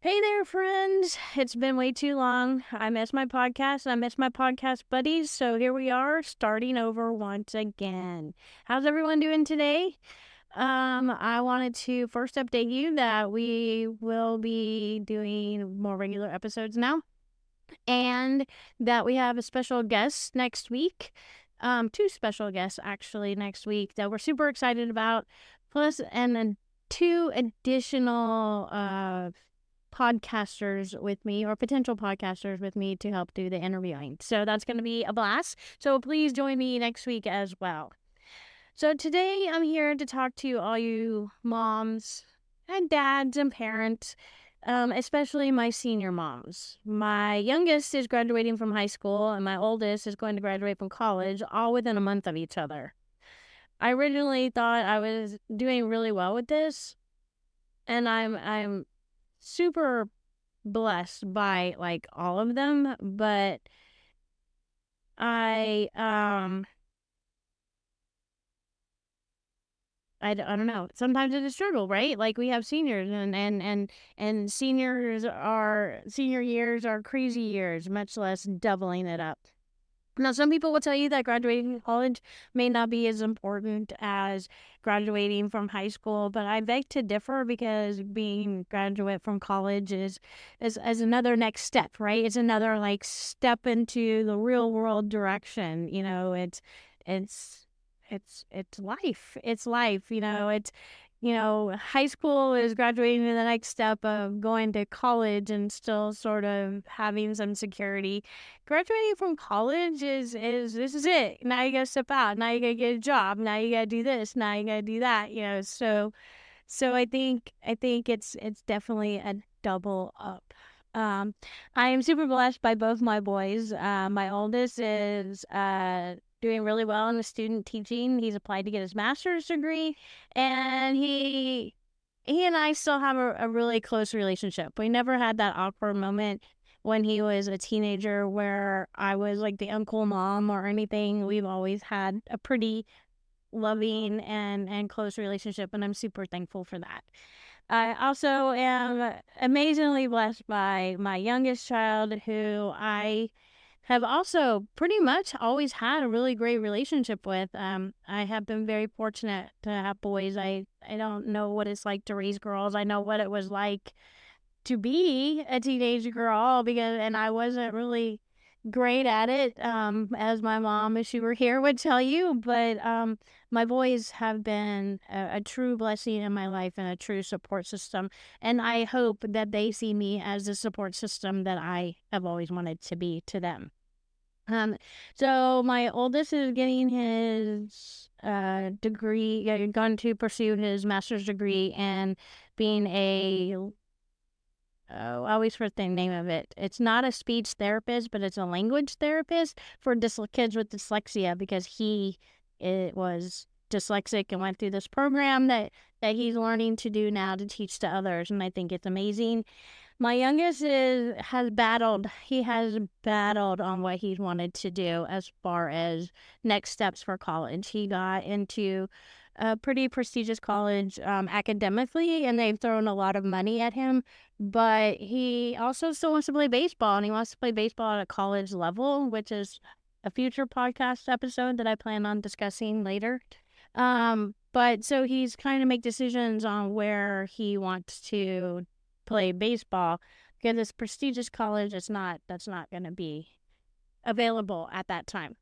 Hey there, friends. It's been way too long. I miss my podcast. I miss my podcast buddies. So here we are, starting over once again. How's everyone doing today? I wanted to first update you that we will be doing more regular episodes now, and that we have a special guest next week. Two special guests actually next week that we're super excited about. Plus, and then two additional podcasters with me, or potential podcasters with me, to help do the interviewing. So that's going to be a blast. So please join me next week as well. So today I'm here to talk to all you moms and dads and parents, especially my senior moms. My youngest is graduating from high school, and my oldest is going to graduate from college, all within a month of each other. I originally thought I was doing really well with this, and I'm super blessed by like all of them, but I I don't know. Sometimes it's a struggle, right? Like we have seniors, and senior years are crazy years, much less doubling it up. Now, some people will tell you that graduating from college may not be as important as graduating from high school, but I beg to differ, because being graduate from college is another next step, right? It's another like step into the real world direction. It's it's life. It's life. High school is graduating to the next step of going to college and still sort of having some security. Graduating from college is this is it. Now you gotta step out. Now you gotta get a job. Now you gotta do this. Now you gotta do that. So I think it's definitely a double up. I am super blessed by both my boys. My oldest is doing really well in the student teaching. He's applied to get his master's degree, and he and I still have a really close relationship. We never had that awkward moment when he was a teenager where I was like the uncle mom or anything. We've always had a pretty loving and close relationship, and I'm super thankful for that. I also am amazingly blessed by my youngest child, who I have also pretty much always had a really great relationship with. I have been very fortunate to have boys. I don't know what it's like to raise girls. I know what it was like to be a teenage girl, and I wasn't really great at it, as my mom, if she were here, would tell you. But my boys have been a true blessing in my life and a true support system. And I hope that they see me as the support system that I have always wanted to be to them. So my oldest is getting his degree, gone to pursue his master's degree and being I always forget the name of it. It's not a speech therapist, but it's a language therapist for kids with dyslexia, because it was dyslexic and went through this program that he's learning to do now to teach to others, and I think it's amazing. My youngest has battled. He has battled on what he's wanted to do as far as next steps for college. He got into a pretty prestigious college academically, and they've thrown a lot of money at him. But he also still wants to play baseball, and he wants to play baseball at a college level, which is a future podcast episode that I plan on discussing later. But so he's kind of make decisions on where he wants to play baseball, because this prestigious college that's not going to be available at that time.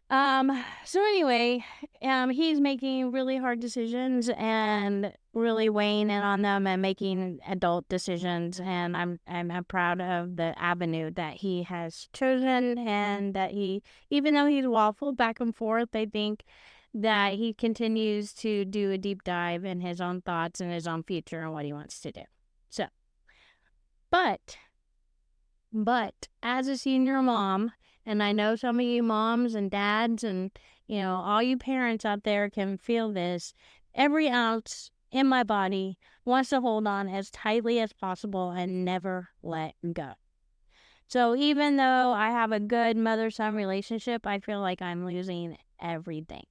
So anyway, he's making really hard decisions and really weighing in on them and making adult decisions, and I'm proud of the avenue that he has chosen, and that he, even though he's waffled back and forth, I think that he continues to do a deep dive in his own thoughts and his own future and what he wants to do. So, but as a senior mom, and I know some of you moms and dads and, all you parents out there can feel this, every ounce in my body wants to hold on as tightly as possible and never let go. So even though I have a good mother-son relationship, I feel like I'm losing everything.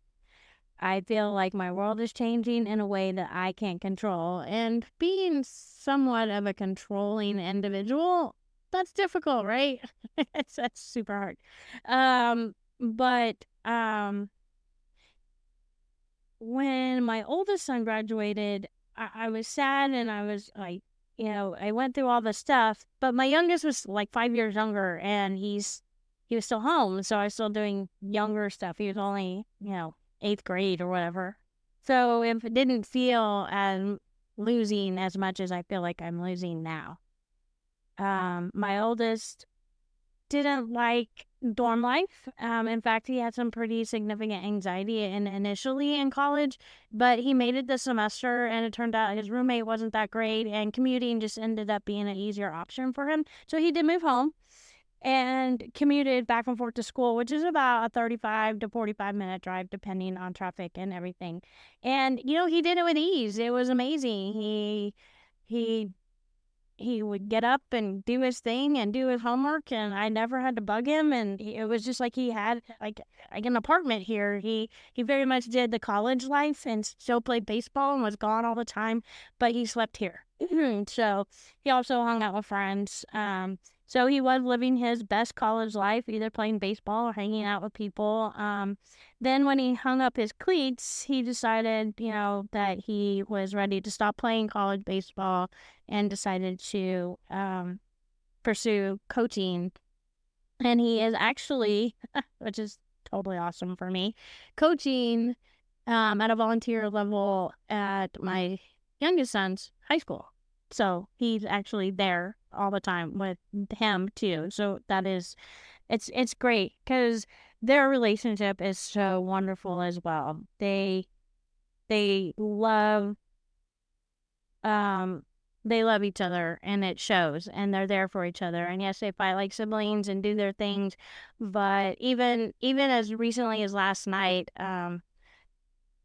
I feel like my world is changing in a way that I can't control. And being somewhat of a controlling individual, that's difficult, right? That's super hard. But when my oldest son graduated, I was sad, and I was like, I went through all the stuff, but my youngest was like 5 years younger, and he was still home. So I was still doing younger stuff. He was only, 8th grade or whatever. So it didn't feel as losing as much as I feel like I'm losing now. My oldest didn't like dorm life. In fact, he had some pretty significant anxiety initially in college, but he made it this semester, and it turned out his roommate wasn't that great, and commuting just ended up being an easier option for him. So he did move home and commuted back and forth to school, which is about a 35 to 45-minute drive, depending on traffic and everything. And, he did it with ease. It was amazing. He would get up and do his thing and do his homework, and I never had to bug him. And it was just like he had like an apartment here. He very much did the college life and still played baseball and was gone all the time, but he slept here. So he also hung out with friends. So he was living his best college life, either playing baseball or hanging out with people. Then when he hung up his cleats, he decided, that he was ready to stop playing college baseball and decided to pursue coaching. And he is actually, which is totally awesome for me, coaching at a volunteer level at my youngest son's high school. So he's actually there all the time with him too. So that is, it's great because their relationship is so wonderful as well. They love each other, and it shows, and they're there for each other. And yes, they fight like siblings and do their things, but even as recently as last night,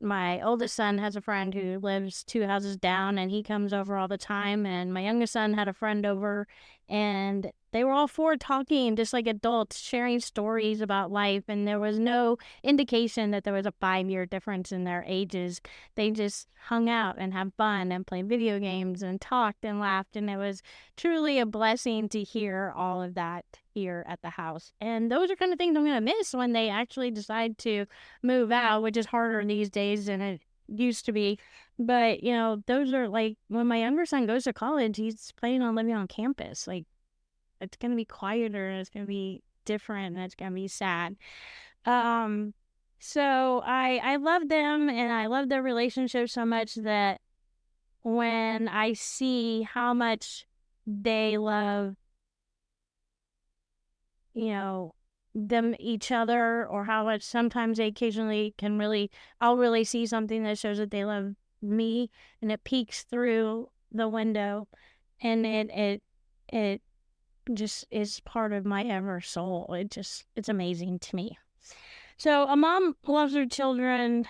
my oldest son has a friend who lives 2 houses down, and he comes over all the time. And my youngest son had a friend over, and they were all four talking just like adults, sharing stories about life. And there was no indication that there was a 5-year difference in their ages. They just hung out and had fun and played video games and talked and laughed. And it was truly a blessing to hear all of that here at the house. And those are kind of things I'm going to miss when they actually decide to move out, which is harder these days than it used to be. But, those are like, when my younger son goes to college, he's planning on living on campus. Like, it's going to be quieter, and it's going to be different, and it's going to be sad. So I love them, and I love their relationship so much that when I see how much they love, them each other, or how much sometimes they occasionally I'll really see something that shows that they love me, and it peeks through the window, and it just is part of my ever soul. It's amazing to me. So a mom loves her children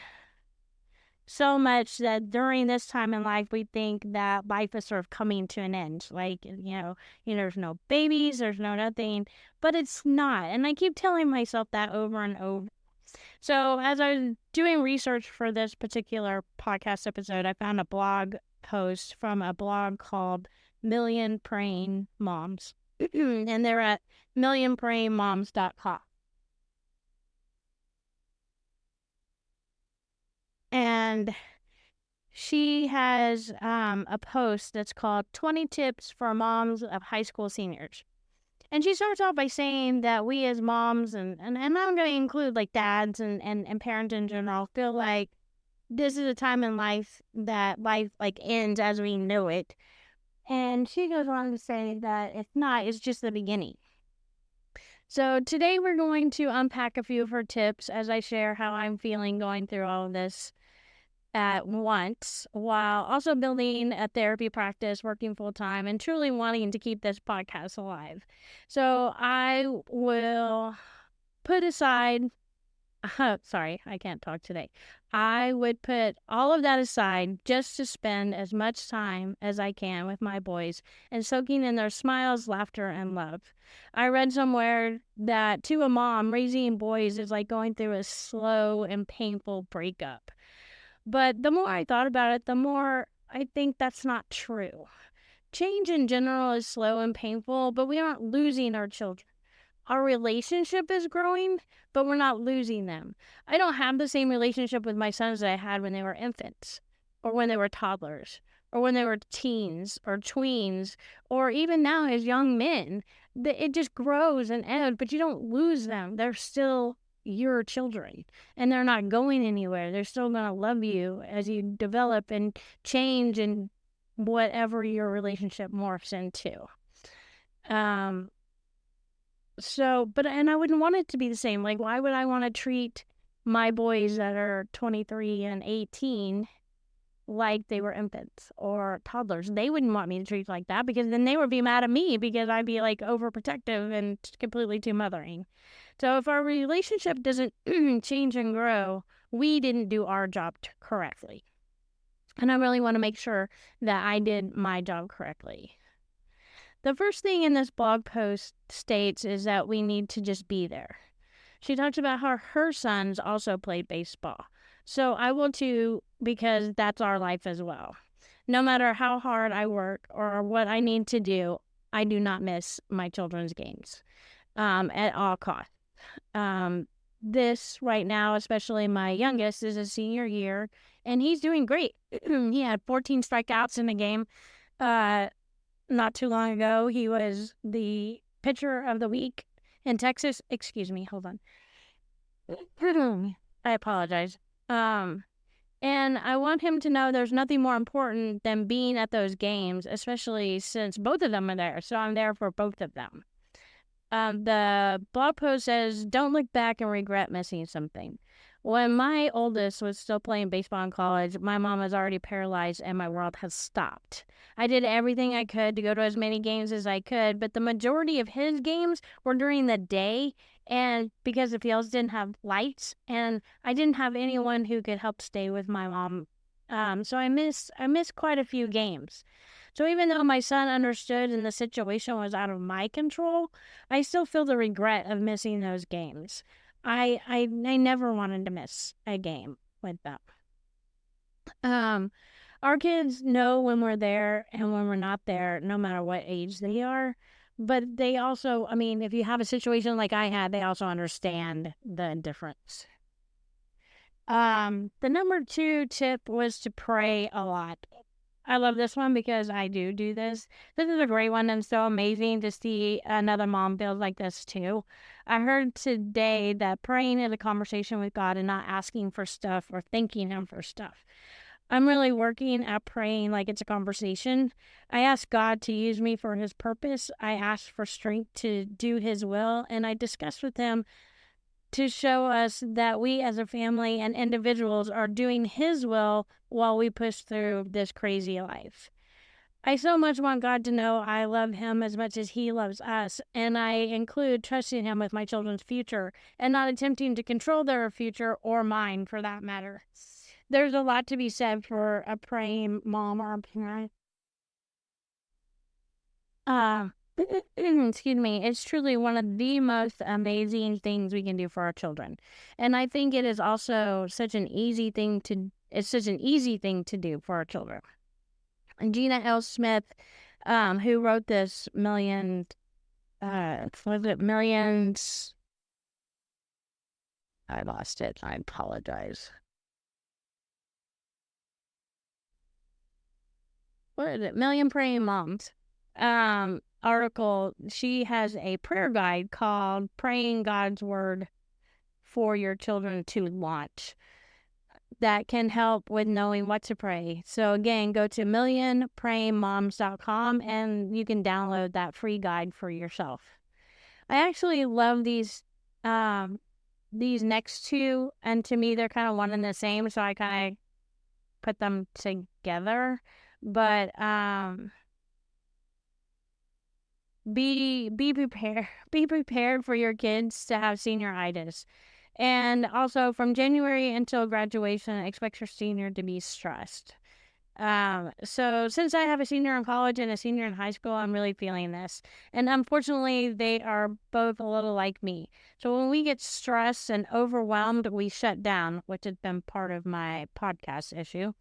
so much that during this time in life, we think that life is sort of coming to an end. Like, there's no babies, there's no nothing, but it's not. And I keep telling myself that over and over. So as I was doing research for this particular podcast episode, I found a blog post from a blog called Million Praying Moms. And they're at millionprayingmoms.com. And she has a post that's called 20 Tips for Moms of High School Seniors. And she starts off by saying that we as moms, and I'm going to include like dads and parents in general, feel like this is a time in life that life like ends as we know it. And she goes on to say that if not, it's just the beginning. So today we're going to unpack a few of her tips as I share how I'm feeling going through all of this at once, while also building a therapy practice, working full-time, and truly wanting to keep this podcast alive. So I will put aside sorry, I can't talk today. I would put all of that aside just to spend as much time as I can with my boys and soaking in their smiles, laughter, and love. I read somewhere that to a mom, raising boys is like going through a slow and painful breakup. But the more I thought about it, the more I think that's not true. Change in general is slow and painful, but we aren't losing our children. Our relationship is growing, but we're not losing them. I don't have the same relationship with my sons that I had when they were infants, or when they were toddlers, or when they were teens or tweens, or even now as young men. It just grows and ebbs, but you don't lose them. They're still your children, and they're not going anywhere. They're still going to love you as you develop and change and whatever your relationship morphs into. Um, and I wouldn't want it to be the same. Like, why would I want to treat my boys that are 23 and 18 like they were infants or toddlers? They wouldn't want me to treat like that, because then they would be mad at me because I'd be like overprotective and completely too mothering. So if our relationship doesn't change and grow, we didn't do our job correctly. And I really want to make sure that I did my job correctly. The first thing in this blog post states is that we need to just be there. She talks about how her sons also played baseball. So I will too, because that's our life as well. No matter how hard I work or what I need to do, I do not miss my children's games at all costs. This right now, especially my youngest, is a senior year, and he's doing great. He had 14 strikeouts in the game. Not too long ago, he was the pitcher of the week in Texas. Excuse me, hold on. I apologize. And I want him to know there's nothing more important than being at those games, especially since both of them are there. So I'm there for both of them. The blog post says, don't look back and regret missing something. When my oldest was still playing baseball in college, my mom was already paralyzed and my world has stopped. I did everything I could to go to as many games as I could, but the majority of his games were during the day, and because the fields didn't have lights, and I didn't have anyone who could help stay with my mom. So I missed quite a few games. So even though my son understood and the situation was out of my control, I still feel the regret of missing those games. I never wanted to miss a game with them. Our kids know when we're there and when we're not there, no matter what age they are. But they also, I mean, if you have a situation like I had, they also understand the difference. The number 2 tip was to pray a lot. I love this one because I do this. This is a great one, and so amazing to see another mom build like this too. I heard today that praying is a conversation with God and not asking for stuff or thanking Him for stuff. I'm really working at praying like it's a conversation. I ask God to use me for His purpose. I ask for strength to do His will, and I discuss with Him to show us that we as a family and individuals are doing His will while we push through this crazy life. I so much want God to know I love Him as much as He loves us, and I include trusting Him with my children's future and not attempting to control their future or mine for that matter. There's a lot to be said for a praying mom or a parent. Excuse me, it's truly one of the most amazing things we can do for our children. And I think it is also such an easy thing to do for our children. And Gina L. Smith, who wrote this millions, I lost it. I apologize. What is it? Million Praying Moms. Article, she has a prayer guide called Praying God's Word for Your Children to Launch that can help with knowing what to pray. So again, go to millionprayingmoms.com and you can download that free guide for yourself. I actually love these next two, and to me they're kind of one and the same, so I kind of put them together. But be prepared for your kids to have senioritis. And also from January until graduation, expect your senior to be stressed. So since I have a senior in college and a senior in high school, I'm really feeling this. And unfortunately, they are both a little like me. So when we get stressed and overwhelmed, we shut down, which has been part of my podcast issue.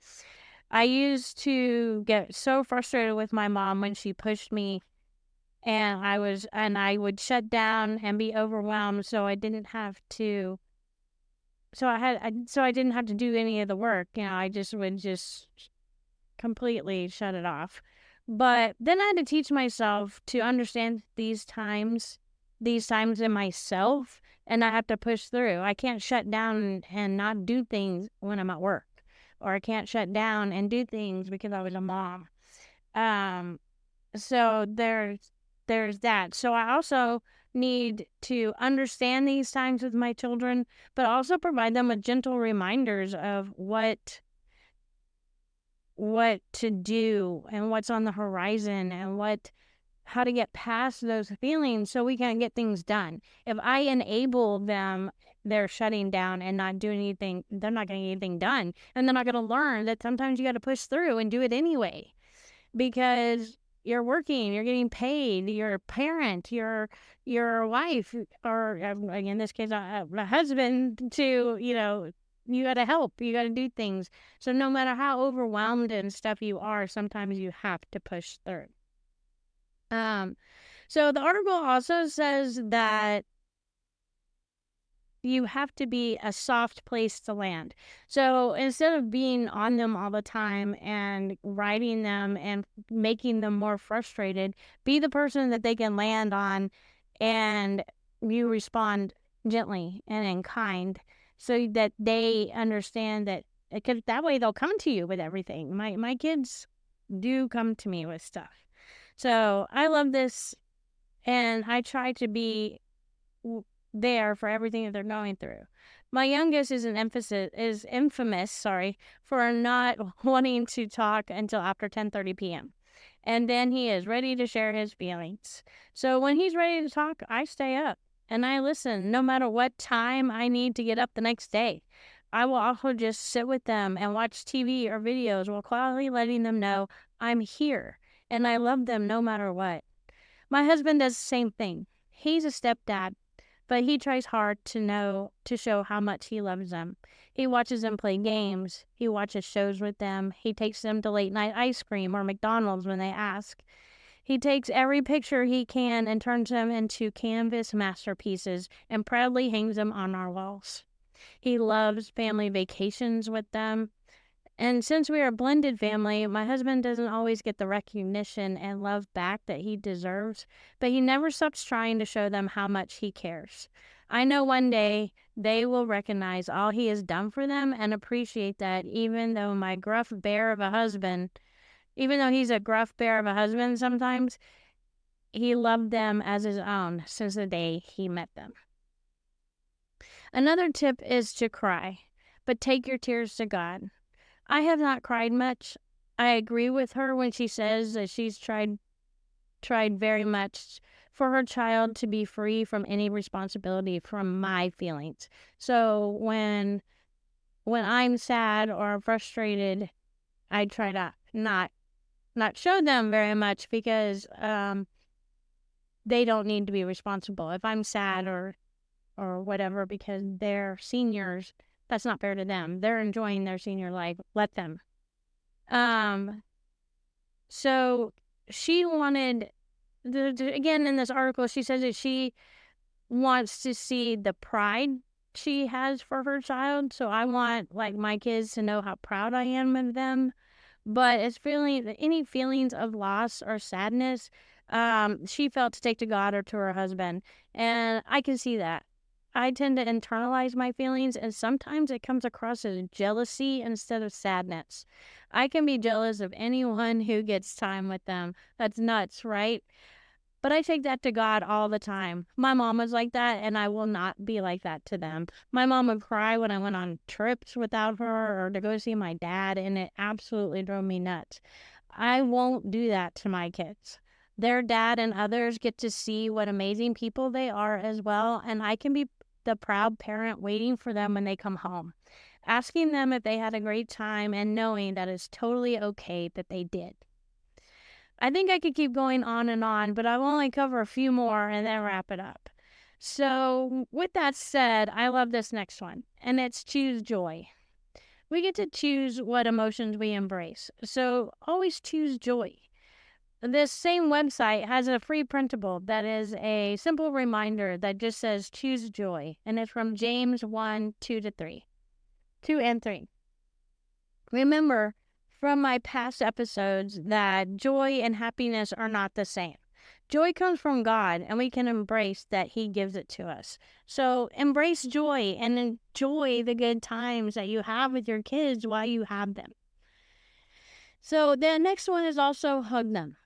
I used to get so frustrated with my mom when she pushed me, and I would shut down and be overwhelmed, so I didn't have to so I didn't have to do any of the work. I just would just completely shut it off. But then I had to teach myself to understand these times in myself, and I have to push through. I can't shut down and not do things when I'm at work, or I can't shut down and do things because I was a mom. Um, so there's that. So I also need to understand these times with my children, but also provide them with gentle reminders of what to do and what's on the horizon and how to get past those feelings so we can get things done. If I enable them, they're shutting down and not doing anything, they're not getting anything done. And they're not going to learn that sometimes you got to push through and do it anyway, because you're working, you're getting paid, you're a parent, you're a wife, or in this case, a husband to, you got to help, you got to do things. So no matter how overwhelmed and stuff you are, sometimes you have to push through. So the article also says that you have to be a soft place to land. So instead of being on them all the time and riding them and making them more frustrated, be the person that they can land on, and you respond gently and in kind so that they understand that, because that way they'll come to you with everything. My kids do come to me with stuff. So I love this, and I try to be there for everything that they're going through. My youngest is infamous, for not wanting to talk until after 10:30 p.m. And then he is ready to share his feelings. So when he's ready to talk, I stay up and I listen no matter what time I need to get up the next day. I will also just sit with them and watch TV or videos while quietly letting them know I'm here and I love them no matter what. My husband does the same thing. He's a stepdad, but he tries hard to show how much he loves them. He watches them play games. He watches shows with them. He takes them to late night ice cream or McDonald's when they ask. He takes every picture he can and turns them into canvas masterpieces and proudly hangs them on our walls. He loves family vacations with them. And since we are a blended family, my husband doesn't always get the recognition and love back that he deserves, but he never stops trying to show them how much he cares. I know one day they will recognize all he has done for them and appreciate that, even though he's a gruff bear of a husband sometimes, he loved them as his own since the day he met them. Another tip is to cry, but take your tears to God. I have not cried much. I agree with her when she says that she's tried very much for her child to be free from any responsibility from my feelings. So when I'm sad or frustrated, I try to not show them very much, because they don't need to be responsible. If I'm sad or whatever because they're seniors, that's not fair to them. They're enjoying their senior life. Let them. So she wanted, again, in this article, she says that she wants to see the pride she has for her child. So I want, my kids to know how proud I am of them. But any feelings of loss or sadness, she felt to take to God or to her husband. And I can see that. I tend to internalize my feelings, and sometimes it comes across as jealousy instead of sadness. I can be jealous of anyone who gets time with them. That's nuts, right? But I take that to God all the time. My mom was like that, and I will not be like that to them. My mom would cry when I went on trips without her or to go see my dad, and it absolutely drove me nuts. I won't do that to my kids. Their dad and others get to see what amazing people they are as well, and I can be the proud parent waiting for them when they come home, asking them if they had a great time and knowing that it's totally okay that they did. I think I could keep going on, but I will only cover a few more and then wrap it up. So, with that said, I love this next one, and it's choose joy. We get to choose what emotions we embrace. So, always choose joy. This same website has a free printable that is a simple reminder that just says choose joy, and it's from James 1 2 to 3. 2 and 3. Remember from my past episodes that joy and happiness are not the same. Joy comes from God, and we can embrace that He gives it to us. So embrace joy and enjoy the good times that you have with your kids while you have them. So the next one is also hug them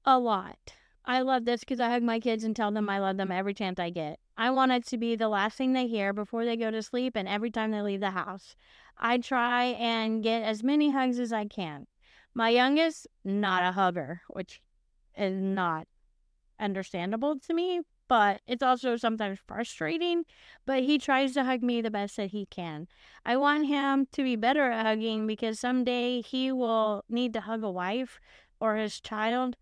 a lot. I love this because I hug my kids and tell them I love them every chance I get. I want it to be the last thing they hear before they go to sleep and every time they leave the house. I try and get as many hugs as I can. My youngest, not a hugger, which is not understandable to me, but it's also sometimes frustrating. But he tries to hug me the best that he can. I want him to be better at hugging because someday he will need to hug a wife or his child,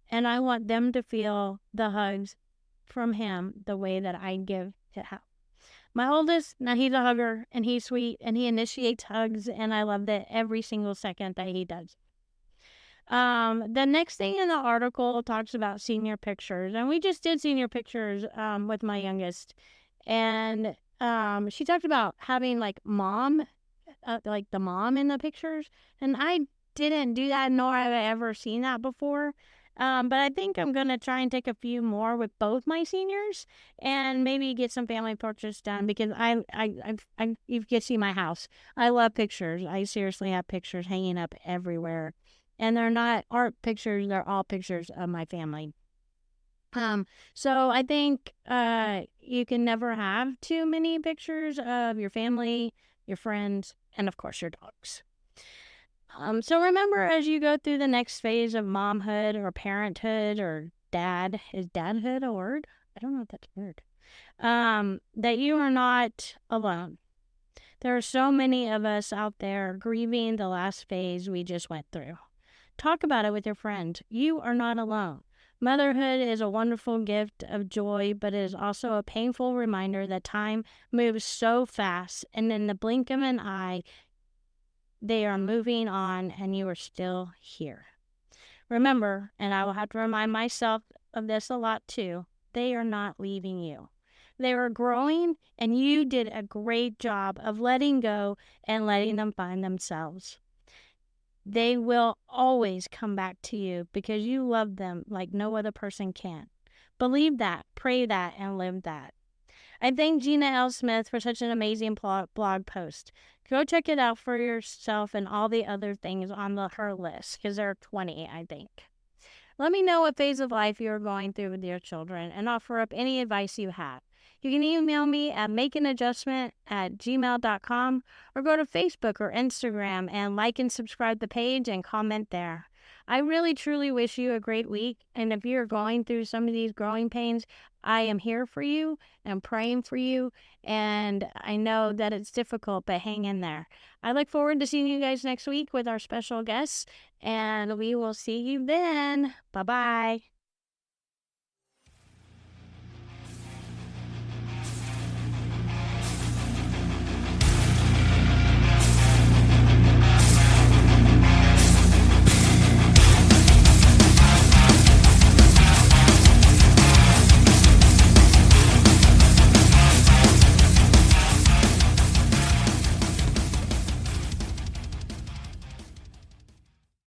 and I want them to feel the hugs from him the way that I give to him. My oldest, now he's a hugger, and he's sweet, and he initiates hugs, and I love that every single second that he does. The next thing in the article talks about senior pictures, and we just did senior pictures with my youngest, and she talked about having like the mom in the pictures, and I didn't do that, nor have I ever seen that before. But I think I'm gonna try and take a few more with both my seniors, and maybe get some family portraits done because you can see my house. I love pictures. I seriously have pictures hanging up everywhere, and they're not art pictures. They're all pictures of my family. So I think you can never have too many pictures of your family, your friends, and of course your dogs. So remember as you go through the next phase of momhood or parenthood or is dadhood a word? I don't know if that's a word. That you are not alone. There are so many of us out there grieving the last phase we just went through. Talk about it with your friends. You are not alone. Motherhood is a wonderful gift of joy, but it is also a painful reminder that time moves so fast, and in the blink of an eye, they are moving on and you are still here. Remember, and I will have to remind myself of this a lot too, they are not leaving you. They are growing, and you did a great job of letting go and letting them find themselves. They will always come back to you because you love them like no other person can. Believe that, pray that, and live that. I thank Gina L. Smith for such an amazing blog post. Go check it out for yourself and all the other things on her list, because there are 20, I think. Let me know what phase of life you are going through with your children and offer up any advice you have. You can email me at makeanadjustment@gmail.com or go to Facebook or Instagram and like and subscribe the page and comment there. I really truly wish you a great week, and if you're going through some of these growing pains, I am here for you and praying for you, and I know that it's difficult, but hang in there. I look forward to seeing you guys next week with our special guests, and we will see you then. Bye-bye.